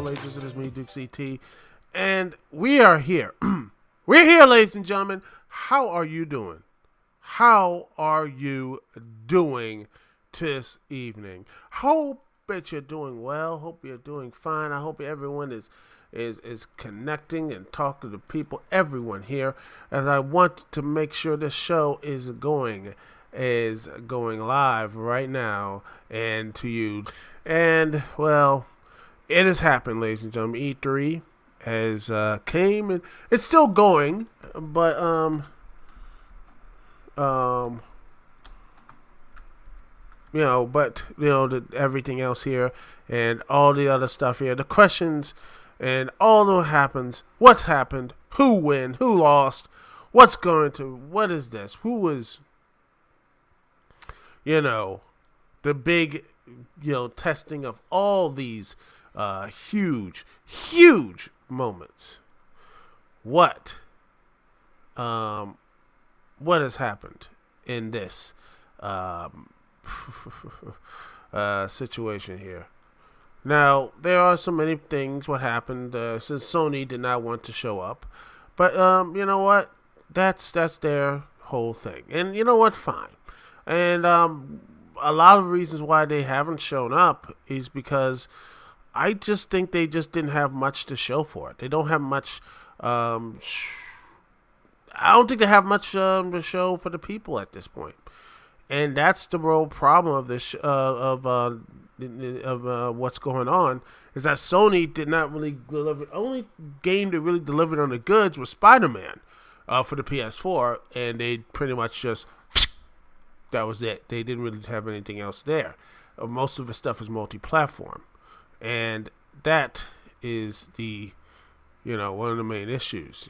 all ages. It is me, Dukect, and we are here. We're here, ladies and gentlemen. How are you doing? How are you doing this evening? Hope that you're doing well. Hope you're doing fine. I hope everyone is connecting and talking to people. Everyone here, as I want to make sure this show is going live right now and to you. And well, it has happened, ladies and gentlemen. E3 has came and it's still going, but everything else here and all the other stuff here, the questions and all that happens, what's happened, who win, who lost, what is this, who is, the big, testing of all these huge moments. What has happened in this situation here? Now, there are so many things what happened since Sony did not want to show up. But you know what? That's their whole thing. And you know what? Fine. And a lot of reasons why they haven't shown up is because I just think they just didn't have much to show for it. They don't have much. I don't think they have much to show for the people at this point, and that's the real problem of this of what's going on. Is that Sony did not really deliver. Only game that really delivered on the goods was Spider-Man for the PS4, and they pretty much just that was it. They didn't really have anything else there. Most of the stuff is multi-platform. And that is the, one of the main issues,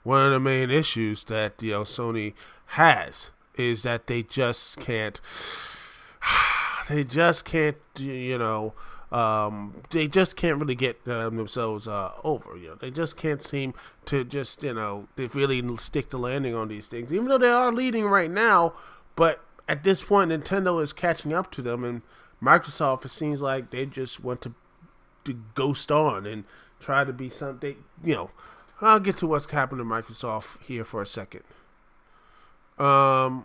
One of the main issues that, Sony has is that they just can't, they just can't really get themselves over, They just can't seem to just, they really stick the landing on these things. Even though they are leading right now, but at this point, Nintendo is catching up to them, and Microsoft, it seems like they just want to ghost on and try to be something. I'll get to what's happened to Microsoft here for a second. There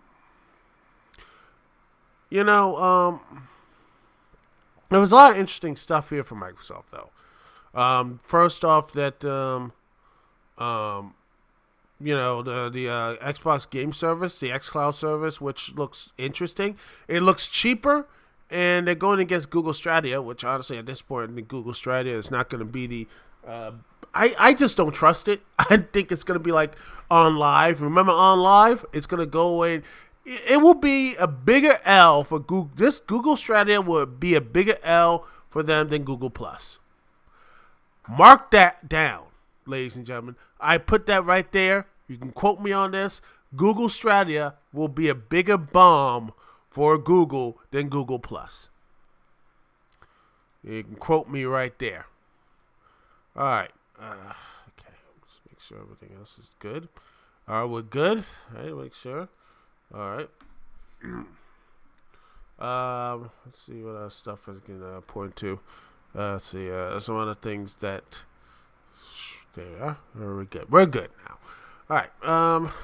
was a lot of interesting stuff here from Microsoft, though. First off, that the Xbox Game Service, the xCloud service, which looks interesting. It looks cheaper, and they're going against Google Stadia, which honestly at this point, the Google Stadia is not going to be the. I just don't trust it. I think it's going to be like On Live. Remember On Live? It's going to go away. It will be a bigger L for Google. This Google Stadia will be a bigger L for them than Google Plus. Mark that down, ladies and gentlemen. I put that right there. You can quote me on this. Google Stadia will be a bigger bomb for Google than Google Plus. You can quote me right there. All right. Okay. Let's make sure everything else is good. All right, we're good. All right, make sure. All right. Let's see what other stuff I can point to. Let's see. Some other things that. There we are. We're good. We're good now. All right.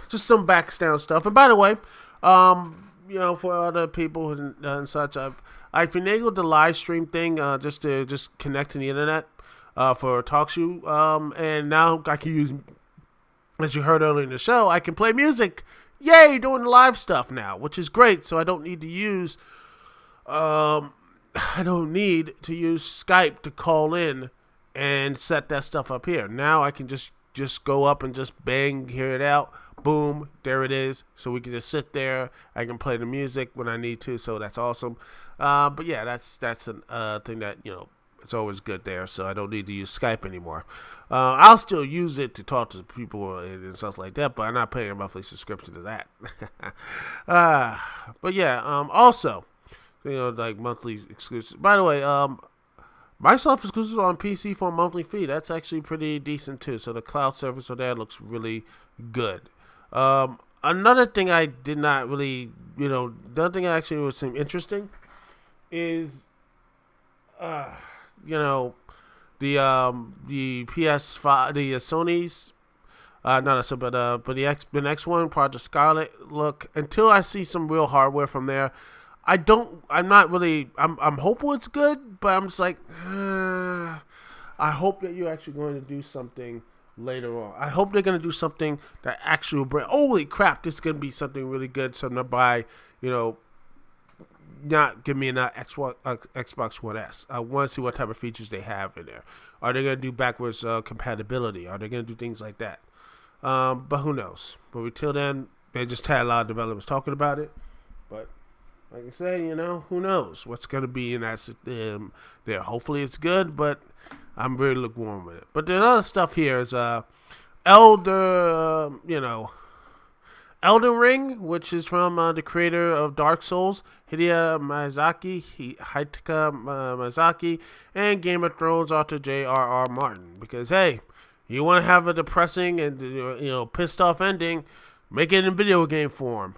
Just some background stuff. And by the way, for other people and such, I've finagled the live stream thing just to connect to the internet for TalkShoe. And now I can use, as you heard earlier in the show, I can play music. Yay, doing the live stuff now, which is great. So I don't need to use Skype to call in and set that stuff up here. Now I can just go up and just bang, hear it out. Boom, there it is. So we can just sit there. I can play the music when I need to. So that's awesome. But yeah, that's a thing that, it's always good there. So I don't need to use Skype anymore. I'll still use it to talk to people and stuff like that, but I'm not paying a monthly subscription to that. But yeah, also, like monthly exclusive. By the way, Microsoft exclusive on PC for a monthly fee. That's actually pretty decent too. So the cloud service for that looks really good. Another thing I did not really, another thing actually was interesting is, the the PS5, the Sony's. Not so, but the next one, Project Scarlet. Look, until I see some real hardware from there, I'm not really. I'm hopeful it's good, but I'm just like, I hope that you're actually going to do something later on. I hope they're going to do something that actually will bring. Holy crap! This is going to be something really good. Something to buy. Not give me an Xbox One S. I want to see what type of features they have in there. Are they going to do backwards compatibility? Are they going to do things like that? But who knows? But until then, they just had a lot of developers talking about it. But like I said, who knows what's going to be in that there. Hopefully it's good, but I'm very lukewarm with it. But the other stuff here is Elden Ring, which is from the creator of Dark Souls, Hideo Miyazaki, and Game of Thrones author J.R.R. Martin. Because, hey, you want to have a depressing and pissed off ending, make it in video game form.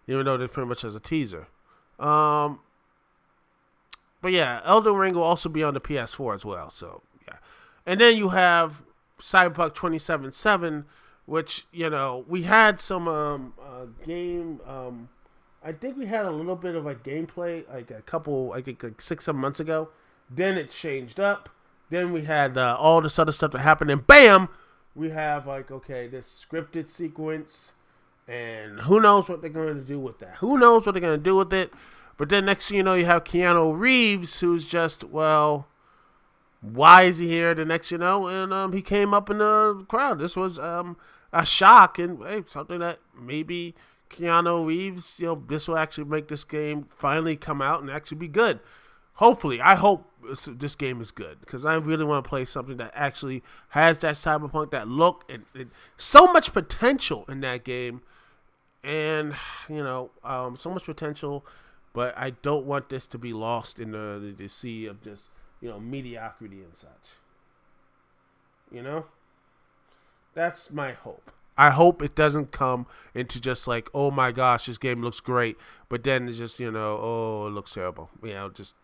Even though this pretty much has a teaser. But yeah, Elden Ring will also be on the PS4 as well. So yeah, and then you have Cyberpunk 2077, which we had some game. I think we had a little bit of a gameplay, like a couple, I think like 6-7 months ago. Then it changed up. Then we had all this other stuff that happened, and bam, we have this scripted sequence, and who knows what they're going to do with that? Who knows what they're going to do with it? But then next thing you know, you have Keanu Reeves, who's just, well, why is he here? The next and he came up in the crowd. This was a shock, and something that maybe Keanu Reeves, this will actually make this game finally come out and actually be good. Hopefully, I hope this game is good, because I really want to play something that actually has that cyberpunk, that look, and so much potential in that game, and so much potential, but I don't want this to be lost in the sea of just mediocrity and such. That's my hope. I hope it doesn't come into just like, oh my gosh, this game looks great, but then it's just, oh, it looks terrible. Just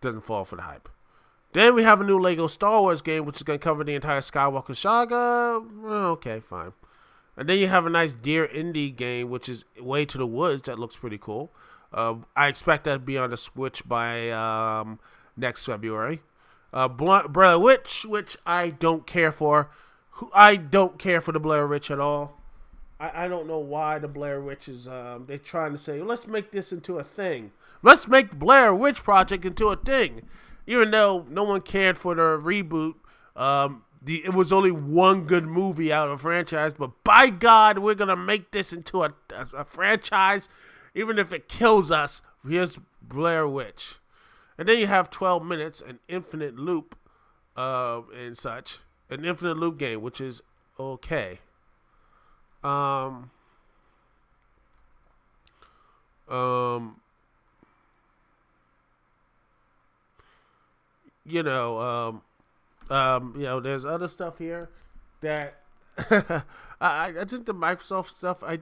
doesn't fall for the hype. Then we have a new Lego Star Wars game, which is going to cover the entire Skywalker saga. Okay, fine. And then you have a nice Dear Indie game, which is Way to the Woods. That looks pretty cool. I expect that to be on the Switch by next February. Blair Witch, which I don't care for. I don't care for the Blair Witch at all. I don't know why the Blair Witch is, they're trying to say, let's make this into a thing. Let's make Blair Witch Project into a thing. Even though no one cared for the reboot, it was only one good movie out of a franchise, but by God, we're going to make this into a franchise, even if it kills us. Here's Blair Witch. And then you have 12 minutes, an infinite loop, and such. An infinite loop game, which is okay. There's other stuff here that I think the Microsoft stuff. I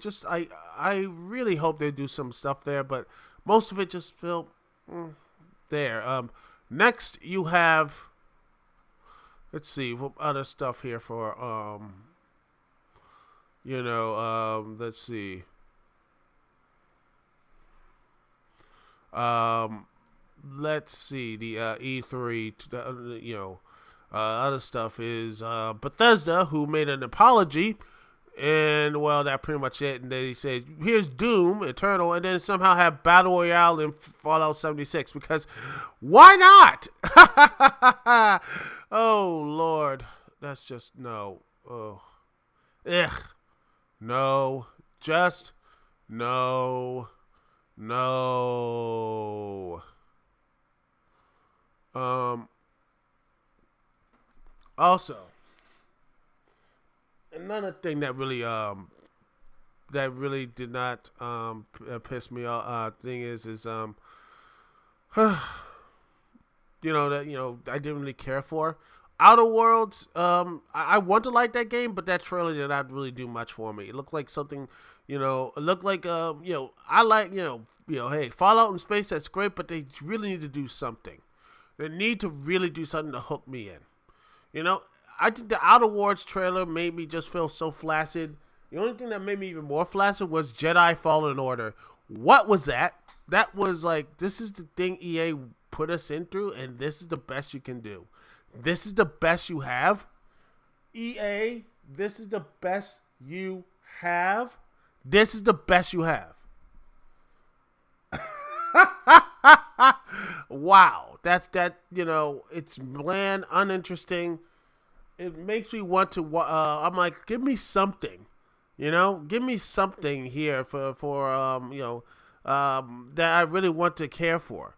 really hope they do some stuff there, but most of it just felt there. Next, you have. Let's see what other stuff here for let's see. Let's see the E3. Other stuff is Bethesda, who made an apology, and well, that pretty much it. And then he said, "Here's Doom Eternal," and then somehow have Battle Royale in Fallout 76 because why not? Oh Lord, that's just no. Oh, ugh, no, just no. Also, another thing that really did not piss me off thing is I didn't really care for Outer Worlds. I want to like that game, but that trailer did not really do much for me. It looked like something, it looked like I like hey, Fallout in space, that's great, but they really need to do something. They need to really do something to hook me in. You know, I think the Outer Worlds trailer made me just feel so flaccid. The only thing that made me even more flaccid was Jedi Fallen Order. What was that? That was like, this is the thing EA put us in through, and this is the best you can do. This is the best you have. EA, this is the best you have. This is the best you have. Wow. That's that, you know, it's bland, uninteresting. It makes me want to, I'm like, give me something. You know, give me something here for you know, that I really want to care for.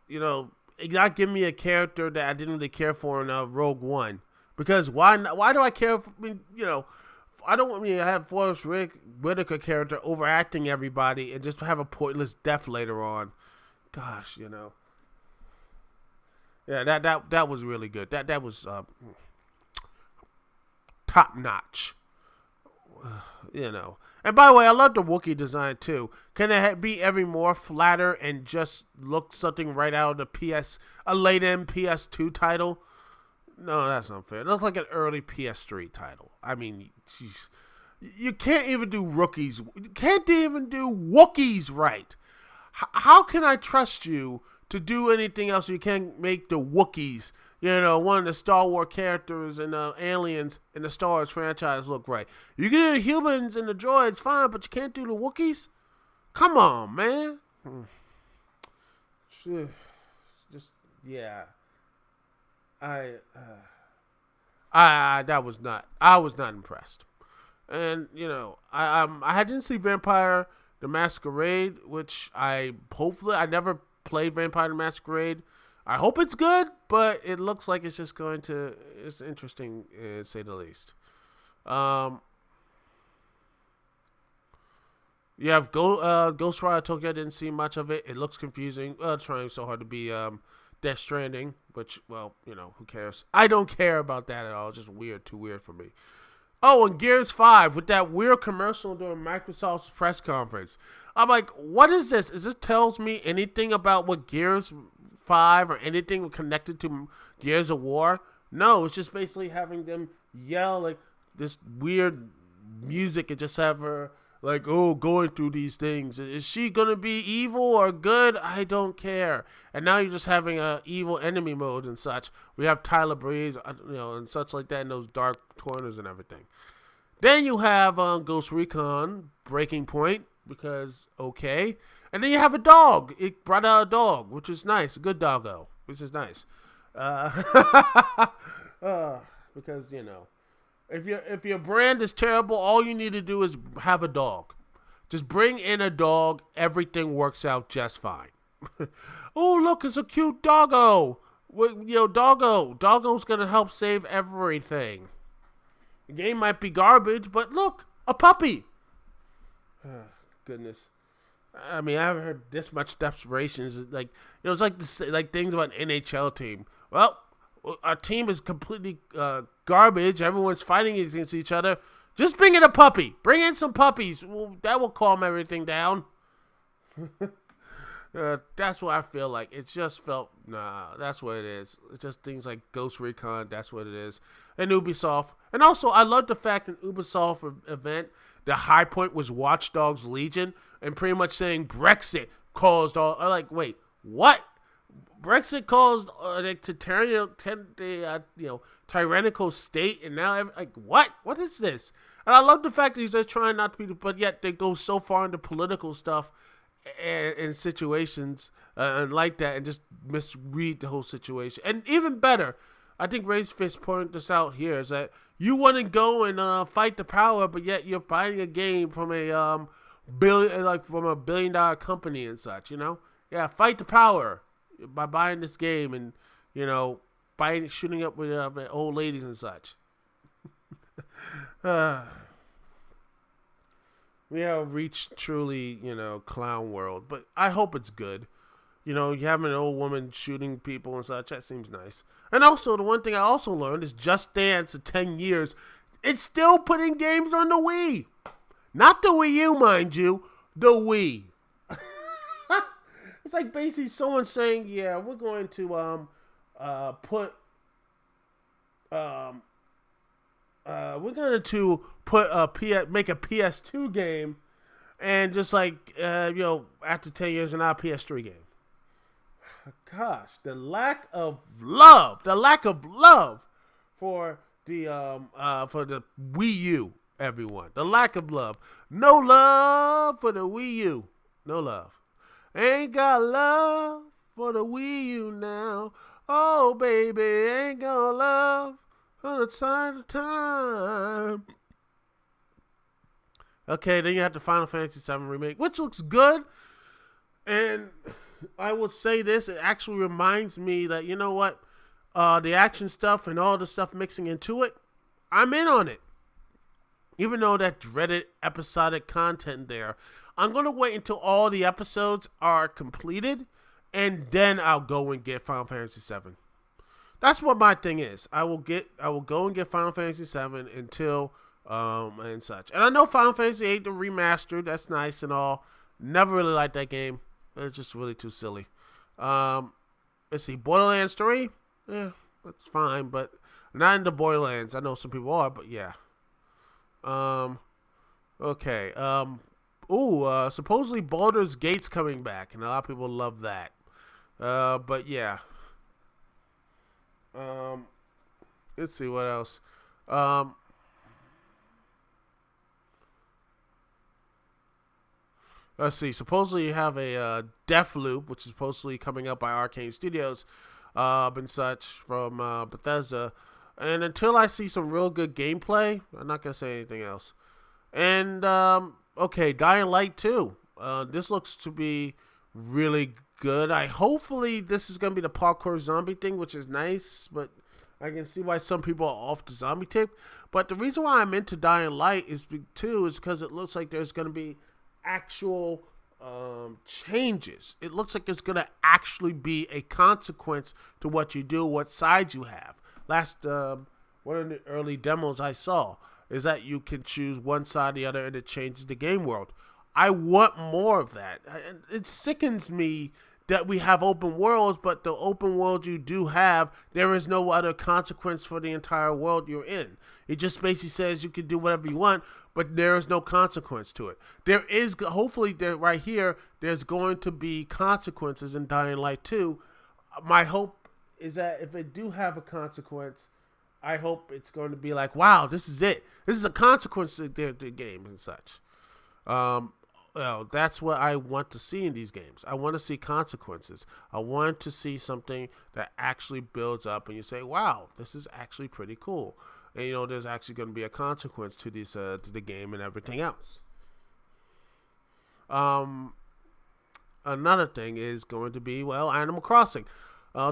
You know, not give me a character that I didn't really care for in Rogue One. Because why do I care for, you know, I don't want me to have Forrest Whitaker character overacting everybody and just have a pointless death later on. Gosh, you know. Yeah, that was really good. That was top notch. You know. And by the way, I love the Wookiee design too. Can it be every more flatter and just look something right out of a late end PS2 title? No, that's unfair. It looks like an early PS3 title. I mean, geez, you can't even do rookies. You can't even do Wookiees right. How can I trust you to do anything else? You can't make the Wookiees, you know, one of the Star Wars characters and aliens in the Star Wars franchise look right. You can do the humans and the droids, fine, but you can't do the Wookiees? Come on, man. Just, yeah. I was not impressed. And, you know, I didn't see Vampire the Masquerade, which I never played Vampire the Masquerade. I hope it's good, but it looks like it's just it's interesting, to say the least. You have Ghost Rider Tokyo. I didn't see much of it. It looks confusing. Trying so hard to be Death Stranding, which, well, you know, who cares? I don't care about that at all. It's just too weird for me. Oh, and Gears 5 with that weird commercial during Microsoft's press conference. I'm like, what is this? Is this tells me anything about what Gears 5 or anything connected to Gears of War? No, it's just basically having them yell like this weird music and just have her like, oh, going through these things. Is she going to be evil or good? I don't care. And now you're just having a evil enemy mode and such. We have Tyler Breeze, you know, and such like that in those dark corners and everything. Then you have Ghost Recon Breaking Point because, okay. And then you have a dog. It brought out a dog, which is nice. A good doggo, which is nice. Because, you know. If your brand is terrible, all you need to do is have a dog. Just bring in a dog. Everything works out just fine. Oh, look, it's a cute doggo. You know, Doggo's going to help save everything. The game might be garbage, but look, a puppy. Goodness. I mean, I haven't heard this much desperations. Like, you know, it's like this, like things about an NHL team. Well, our team is completely garbage. Everyone's fighting against each other. Just bring in a puppy. Bring in some puppies. Well, that will calm everything down. That's what I feel like. It just felt, nah, that's what it is. It's just things like Ghost Recon. That's what it is. And Ubisoft. And also, I love the fact in Ubisoft event, the high point was Watch Dogs Legion and pretty much saying Brexit caused all. I'm like, wait, what? Brexit caused the tyrannical state, and now like what? What is this? And I love the fact that they're trying not to be, but yet they go so far into political stuff and situations and like that, and just misread the whole situation. And even better, I think Ray's Fist pointed this out here is that you want to go and fight the power, but yet you're buying a game from a $1 billion company and such. You know, yeah, fight the power by buying this game and, you know, shooting up with old ladies and such. We have reached truly, you know, clown world, but I hope it's good. You know, you have an old woman shooting people and such. That seems nice. And also, the one thing I also learned is Just Dance in 10 years, it's still putting games on the Wii. Not the Wii U, mind you, the Wii. It's like basically someone saying, yeah, we're going to put we're going to put make a PS2 game, and just like after 10 years, an PS3 game. Gosh, the lack of love for the Wii U, everyone. The lack of love. No love for the Wii U. No love. Ain't got love for the Wii U now. Oh, baby, ain't got love for the side of time. Okay, then you have the Final Fantasy VII Remake, which looks good. And I will say this, it actually reminds me that, you know what, the action stuff and all the stuff mixing into it, I'm in on it. Even though that dreaded episodic content there, I'm going to wait until all the episodes are completed, and then I'll go and get Final Fantasy VII. That's what my thing is. I will go and get Final Fantasy VII until and such. And I know Final Fantasy VIII the remastered, that's nice and all. Never really liked that game. It's just really too silly. Let's see, Borderlands 3? Yeah, that's fine, but not into Borderlands. I know some people are, but yeah. Okay. Supposedly Baldur's Gate's coming back, and a lot of people love that. But yeah. Let's see what else. Let's see. Supposedly you have a Deathloop, which is supposedly coming up by Arcane Studios, and such from Bethesda. And until I see some real good gameplay, I'm not gonna say anything else. And okay, Dying Light 2. This looks to be really good. Hopefully this is gonna be the parkour zombie thing, which is nice, but I can see why some people are off the zombie tip. But the reason why I'm into Dying Light is because it looks like there's gonna be actual changes. It looks like it's gonna actually be a consequence to what you do, what side you have. One of the early demos I saw is that you can choose one side or the other, and it changes the game world. I want more of that. It sickens me that we have open worlds, but the open world you do have, there is no other consequence for the entire world you're in. It just basically says you can do whatever you want, but there is no consequence to it. There is, hopefully, right here, there's going to be consequences in Dying Light 2. My hope is that if it do have a consequence, I hope it's going to be like, wow, this is it. This is a consequence of the game and such. That's what I want to see in these games. I want to see consequences. I want to see something that actually builds up and you say, wow, this is actually pretty cool. And, there's actually going to be a consequence to this, to the game and everything else. Another thing is going to be, Animal Crossing.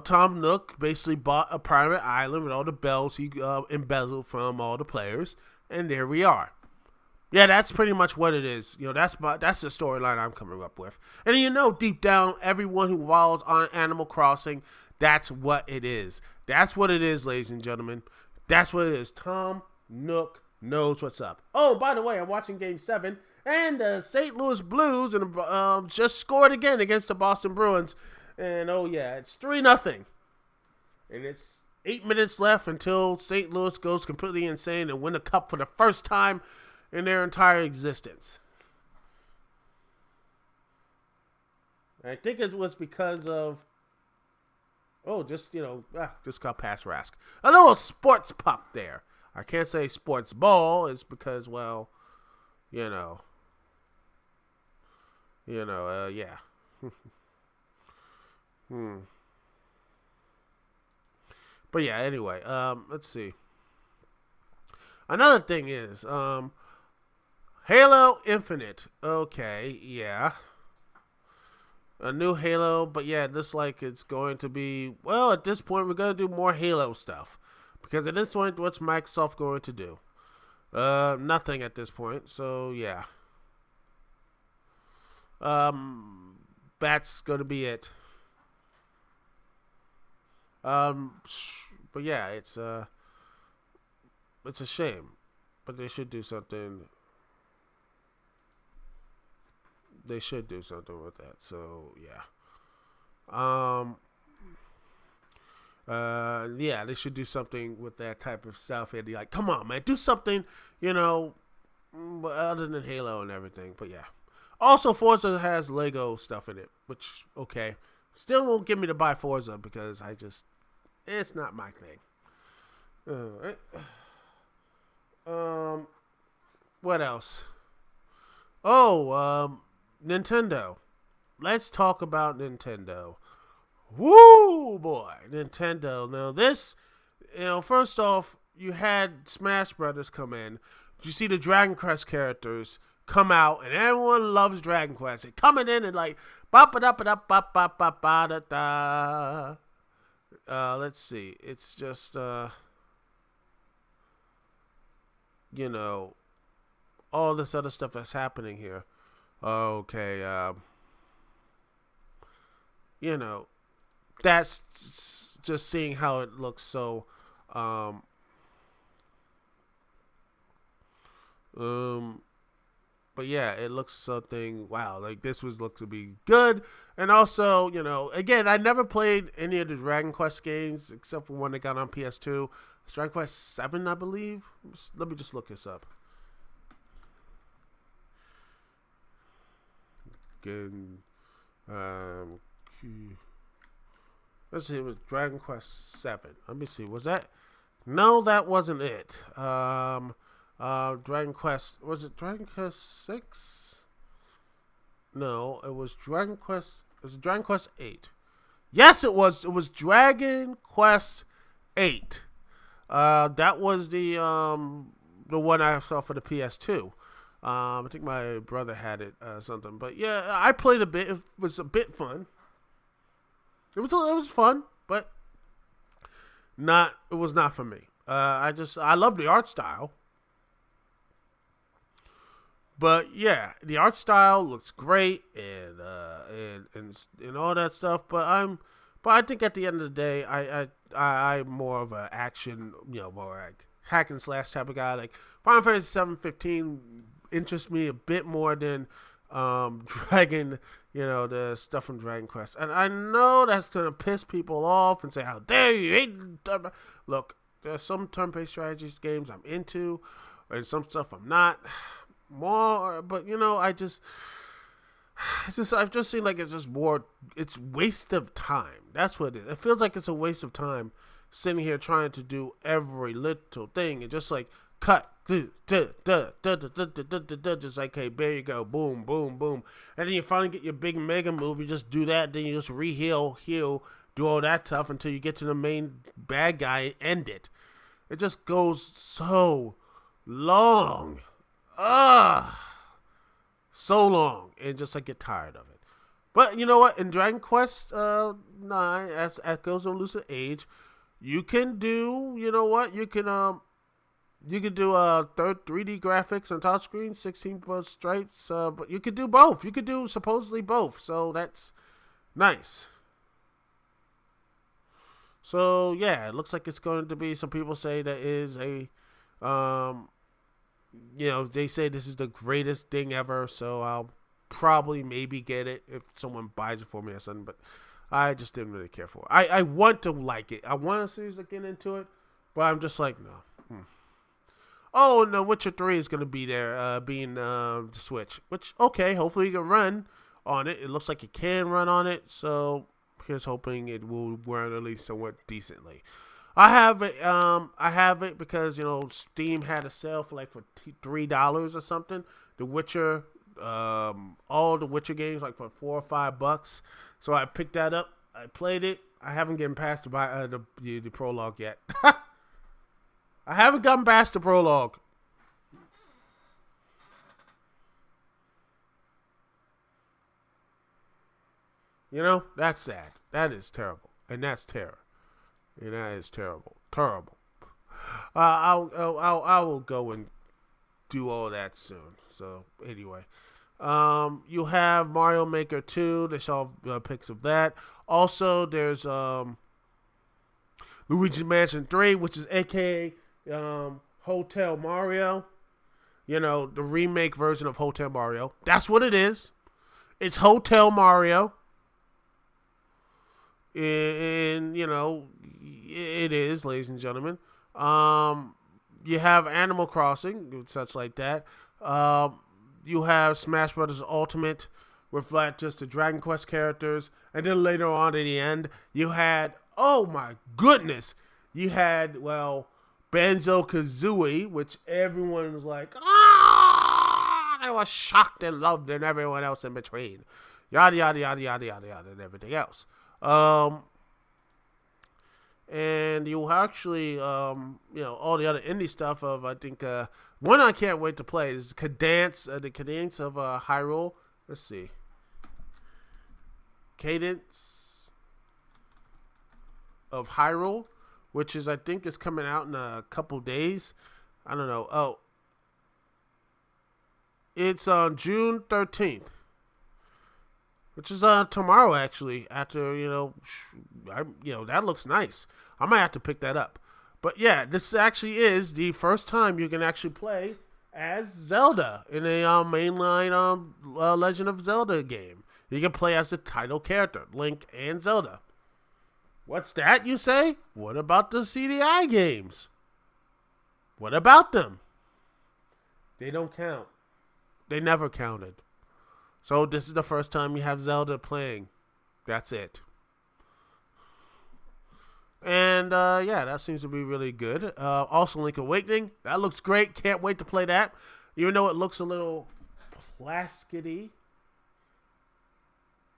Tom Nook basically bought a private island with all the bells he embezzled from all the players, and there we are. Yeah, that's pretty much what it is. That's the storyline I'm coming up with. And deep down, everyone who follows on Animal Crossing, that's what it is. That's what it is, ladies and gentlemen. That's what it is. Tom Nook knows what's up. Oh, by the way, I'm watching Game 7, and the St. Louis Blues just scored again against the Boston Bruins. And it's 3-0. And it's 8 minutes left until St. Louis goes completely insane and win the cup for the first time in their entire existence. I think it was because of just got past Rask. A little sports puck there. I can't say sports ball. It's because, yeah. But yeah, anyway, let's see. Another thing is, Halo Infinite. Okay, yeah. A new Halo, but yeah, this it's going to be, at this point, we're going to do more Halo stuff. Because at this point, what's Microsoft going to do? Nothing at this point, so yeah. That's going to be it. But yeah, it's a shame. But they should do something. They should do something with that. So yeah. Yeah, they should do something with that type of stuff. And like, come on, man, do something, you know, other than Halo and everything. But yeah. Also, Forza has Lego stuff in it, which, okay. Still won't get me to buy Forza because it's not my thing. What else? Oh, Nintendo. Let's talk about Nintendo. Woo, boy, Nintendo. Now this, first off, you had Smash Brothers come in. You see the Dragon Quest characters come out, and everyone loves Dragon Quest. They're coming in and like, ba ba da ba da ba ba ba ba da da. Let's see. It's just, all this other stuff that's happening here. Okay, that's just seeing how it looks. So, but yeah, it looks something. Wow, like this looks to be good. And also, again, I never played any of the Dragon Quest games except for one that got on PS2. It's Dragon Quest 7, I believe. Let me just look this up. Again, let's see, it was Dragon Quest 7. Let me see, was that? No, that wasn't it. Dragon Quest, was it Dragon Quest 6? No, it was Dragon Quest. It was Dragon Quest 8. Yes, it was. It was Dragon Quest 8. That was the one I saw for the PS2. I think my brother had it, something. But yeah, I played a bit. It was a bit fun. It was fun, but it was not for me. I love the art style. But yeah, the art style looks great and all that stuff. But I think at the end of the day, I'm more of an action, more like hack and slash type of guy. Like Final Fantasy 7-15 interests me a bit more than Dragon, the stuff from Dragon Quest. And I know that's gonna piss people off and say, "How dare you hate?" Look, there's some turn-based strategies games I'm into, and some stuff I'm not. More, but I've just seen like it's waste of time. That's what it is. It feels like it's a waste of time sitting here trying to do every little thing and just like cut, just like, hey, there you go, boom, boom, boom, and then you finally get your big mega move. You just do that, then you just heal, do all that stuff until you get to the main bad guy and end it. It just goes so long. So long, and just get tired of it. But you know what? In Dragon Quest 9, as Echoes of Lucid Age, you can do. You know what? You can do 3D graphics on touchscreen, 16 plus stripes. But you could do both. You could do supposedly both. So that's nice. So yeah, it looks like it's going to be. Some people say that is a they say this is the greatest thing ever, so I'll probably maybe get it if someone buys it for me or something, but I just didn't really care for it. I want to like it. I want to seriously get into it, but I'm just like, no. Oh, and The Witcher 3 is going to be there, being the Switch, which, okay, hopefully you can run on it. It looks like you can run on it, so here's hoping it will run at least somewhat decently. I have it because Steam had a sale for $3 or something. The Witcher, all the Witcher games for $4 or $5. So I picked that up. I played it. I haven't gotten past the prologue yet. I haven't gotten past the prologue. That's sad. That is terrible, and that's terror. And that is terrible. Terrible. I will go and do all that soon. So anyway, you have Mario Maker 2. They saw pics of that. Also, there's Luigi's Mansion 3, which is AKA Hotel Mario. The remake version of Hotel Mario. That's what it is. It's Hotel Mario. And it is, ladies and gentlemen. You have Animal Crossing, such like that. You have Smash Brothers Ultimate with like just the Dragon Quest characters, and then later on at the end, you had, oh my goodness, you had, well, Banjo-Kazooie, which everyone was like, ah, I was shocked and loved, and everyone else in between. Yada, yada, yada, yada, yada, yada, and everything else. And you'll actually, all the other indie stuff of, I think, one I can't wait to play is Cadence, the Cadence of Hyrule. Let's see. Cadence of Hyrule, which is, I think, is coming out in a couple days. I don't know. Oh, it's on June 13th, which is tomorrow, actually. After that looks nice. I might have to pick that up. But yeah, this actually is the first time you can actually play as Zelda in a mainline Legend of Zelda game. You can play as the title character, Link and Zelda. What's that, you say? What about the CDI games? What about them? They don't count. They never counted. So this is the first time you have Zelda playing. That's it. And that seems to be really good. Also, Link Awakening. That looks great. Can't wait to play that. Even though it looks a little plasticky.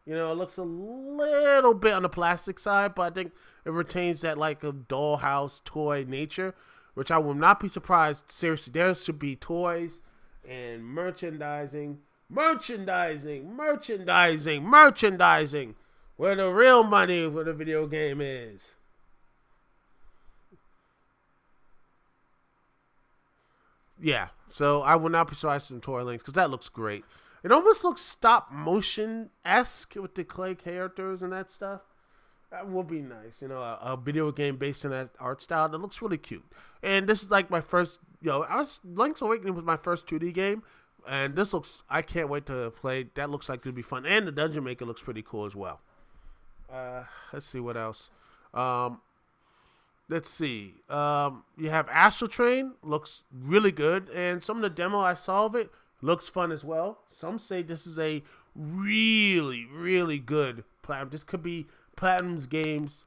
It looks a little bit on the plastic side, but I think it retains that like a dollhouse toy nature, which I will not be surprised. Seriously, there should be toys and merchandising. Merchandising. Where the real money for the video game is. Yeah, so I would not be surprised some toy links because that looks great. It almost looks stop motion-esque with the clay characters and that stuff. That would be nice, a video game based on that art style. That looks really cute. And this is like my first, Link's Awakening was my first 2D game, and this looks, I can't wait to play. That looks like it would be fun, and the Dungeon Maker looks pretty cool as well. Let's see what else. Let's see. You have Astral Train, looks really good, and some of the demo I saw of it looks fun as well. Some say this is a really, really good Platinum. This could be Platinum's games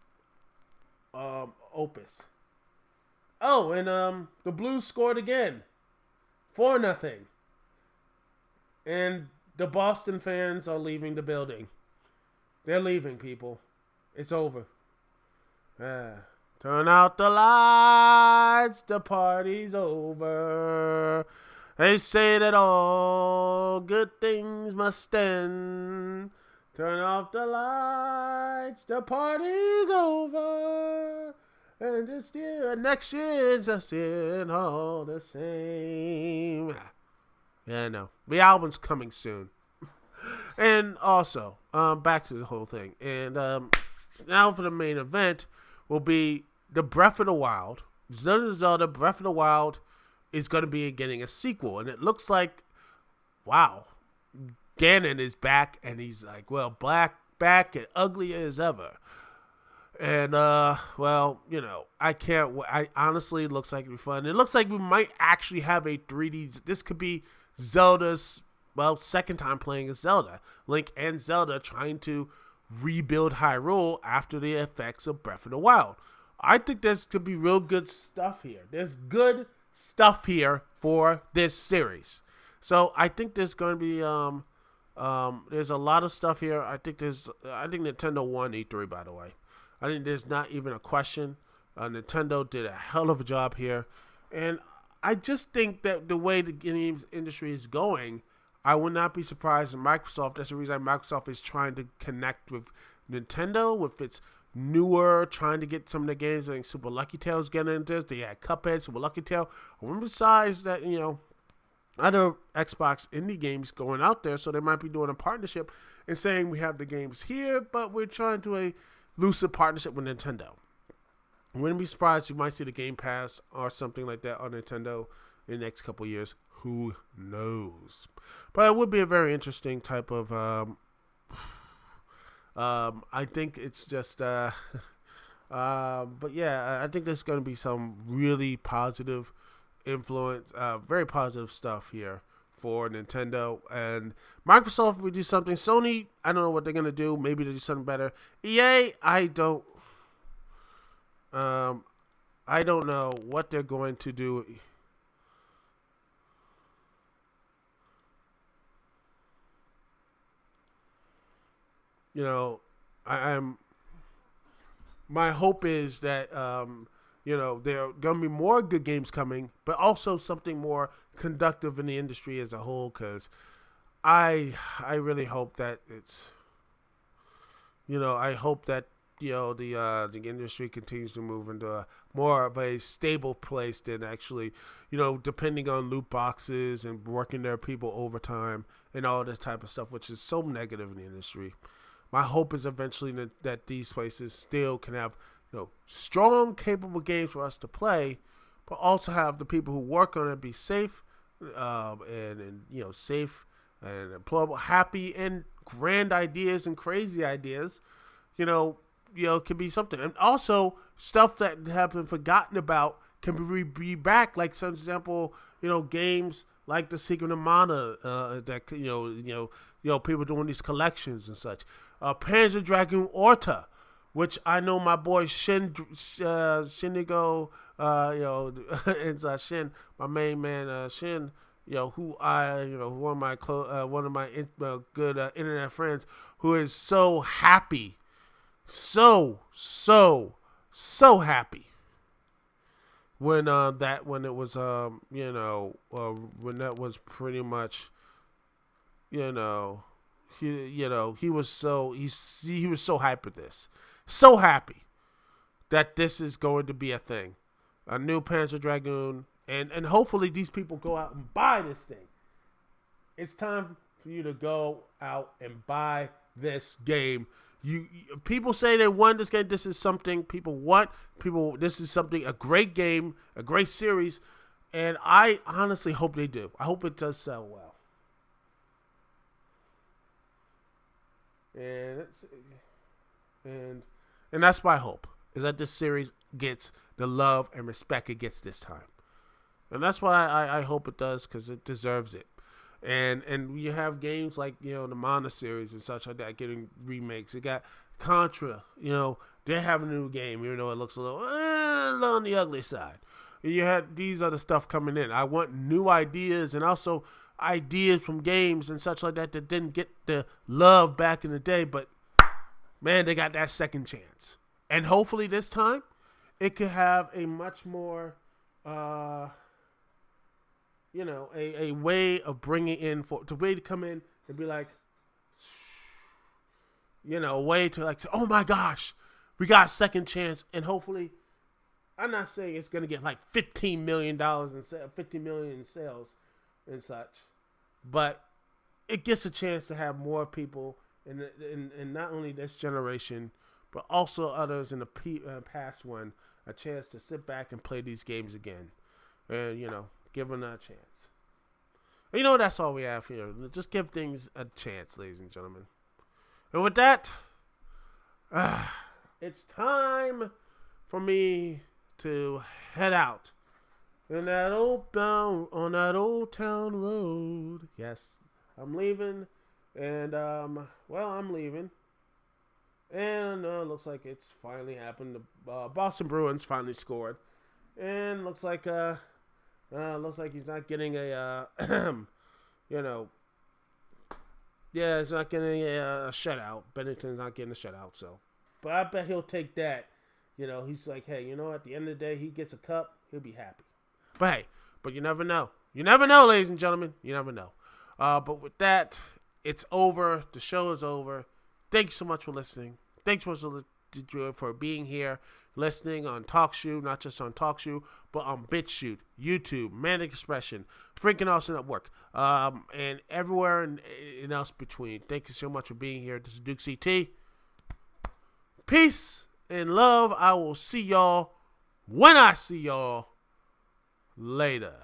opus. Oh, and the Blues scored again. 4-0. And the Boston fans are leaving the building. They're leaving, people. It's over. Turn out the lights, the party's over. They say that all good things must end. Turn off the lights, the party's over. And this year, next year, just in all the same. Yeah, I know. The album's coming soon. And also, back to the whole thing. And now for the main event will be the Breath of the Wild. Zelda Breath of the Wild is going to be getting a sequel. And it looks like, wow, Ganon is back. And he's like, well, back and ugly as ever. And, I can't wait. I honestly, it looks like it'll be fun. It looks like we might actually have a 3D. This could be Zelda's, second time playing as Zelda. Link and Zelda trying to rebuild Hyrule after the effects of Breath of the Wild. I think this could be real good stuff here. There's good stuff here for this series. So I think there's going to be, there's a lot of stuff here. I think Nintendo won E3, by the way. I think there's not even a question. Nintendo did a hell of a job here. And I just think that the way the games industry is going, I would not be surprised if Microsoft, that's the reason Microsoft is trying to connect with Nintendo, with its newer, trying to get some of the games. I think Super Lucky Tail's getting into this. They had Cuphead, Super Lucky Tail. And besides that, other Xbox indie games going out there, so they might be doing a partnership and saying we have the games here, but we're trying to a lucid partnership with Nintendo. I wouldn't be surprised you might see the Game Pass or something like that on Nintendo in the next couple of years. Who knows? But it would be a very interesting type of I think it's just But yeah, I think there's going to be some really positive influence, very positive stuff here for Nintendo and Microsoft. We do something. Sony, I don't know what they're going to do. Maybe they do something better. EA, I don't know what they're going to do. You know, I'm. My hope is that there are going to be more good games coming, but also something more conductive in the industry as a whole. Because I really hope that it's. I hope that the industry continues to move into a more of a stable place than actually, depending on loot boxes and working their people overtime and all this type of stuff, which is so negative in the industry. My hope is eventually that these places still can have, strong, capable games for us to play, but also have the people who work on it be safe, and safe and employable, happy, and grand ideas and crazy ideas. Can be something, and also stuff that have been forgotten about can be back. Like, for example, games like The Secret of Mana, that people doing these collections and such. Panzer Dragoon Orta, which I know my boy Shinigo, it's Shin, my main man, Shin, who one of my good internet friends, who is so happy, so happy when when that was pretty much, he was so hyped with this, so happy that this is going to be a thing, a new Panzer Dragoon, and hopefully these people go out and buy this thing. It's time for you to go out and buy this game. People say they want this game. This is something people want. This is something, a great game, a great series, and I honestly hope they do. I hope it does sell well. And that's my hope, is that this series gets the love and respect it gets this time, and that's what I hope it does, because it deserves it. And you have games like the Mana series and such like that getting remakes. You got Contra, they have a new game, even though it looks a little on the ugly side. And you had these other stuff coming in. I want new ideas, and also ideas from games and such like that didn't get the love back in the day, but man, they got that second chance. And hopefully this time it could have a much more a way of bringing in to come in and be like, a way to like say, oh my gosh, we got a second chance. And hopefully, I'm not saying it's gonna get like $15 million in sales and such, but it gets a chance to have more people in not only this generation, but also others in the past one, a chance to sit back and play these games again, and give them a chance. And that's all we have here. Just give things a chance, ladies and gentlemen. And with that, it's time for me to head out on that old town road. Yes, I'm leaving, and I'm leaving, and looks like it's finally happened. The Boston Bruins finally scored, and looks like he's not getting a he's not getting a shutout. Bennington's not getting a shutout, so, but I bet he'll take that. He's like, hey, at the end of the day, he gets a cup, he'll be happy. But you never know. You never know, ladies and gentlemen. You never know. But with that, it's over. The show is over. Thank you so much for listening. Thanks for being here, listening on TalkShoe, not just on TalkShoe, but on BitChute, YouTube, Manic Expression, Freaking Awesome Network, and everywhere and else between. Thank you so much for being here. This is Duke CT. Peace and love. I will see y'all when I see y'all later.